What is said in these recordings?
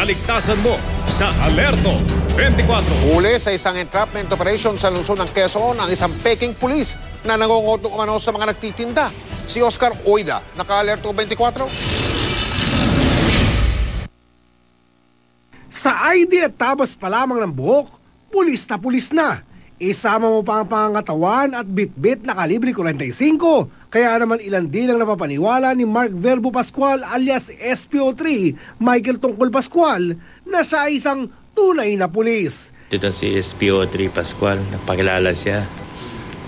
kaligtasan mo sa Alerto 24. Huli sa isang entrapment operation sa lungsod ng Quezon ang isang peking pulis na nangunguto umano sa mga nagtitinda. Si Oscar Oida, naka-Alerto 24. Sa ID at tabas pa lamang ng buhok, pulis na pulis na. Isama mo pa ang pangangatawan at bit-bit na kalibre 45. Kaya naman ilan din ang napapaniwala ni Mark Verbo Pascual alias SPO3 Michael Tungkol Pascual na siya ay isang tunay na pulis. Ito si SPO3 Pascual, nagpakilala siya.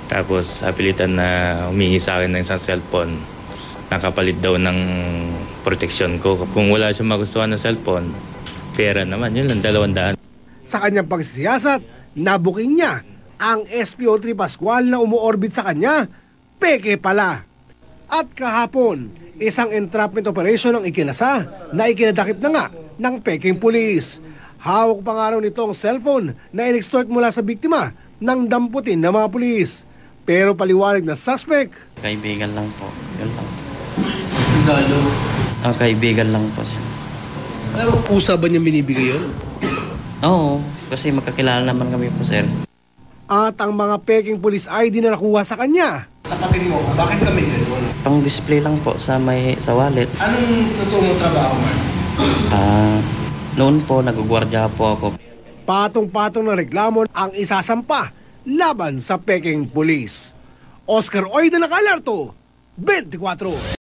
Tapos apilitan na humingi sa akin ng isang cellphone. Nakapalit daw ng proteksyon ko. Kung wala siya magustuhan ng cellphone, pera naman, yun lang, 200. Sa kanyang pagsisiyasat, nabuking niya ang SPO3 Pascual na umuorbit sa kanya, peke pala. At kahapon, isang entrapment operation ang ikinasa na ikinadakip na nga ng peking pulis. Hawak pa nga raw nito ang cellphone na in-extort mula sa biktima ng damputin ng mga pulis. Pero paliwanag na suspect, kaibigan lang po, yun lang. Regalo? Ang kaibigan lang po siya. Ano, pusa ba niya binibigay yun? Oo, kasi magkakilala naman kami po, sir. At ang mga peking police ID na nakuha sa kanya. Tapatin mo, bakit kami ganoon? Pang-display lang po sa wallet. Anong totoo mong trabaho, Mark? Noon po, nagugwardya po ako. Patong-patong na reklamo ang isasampa laban sa peking police. Oscar Oida, naka-Alerto 24.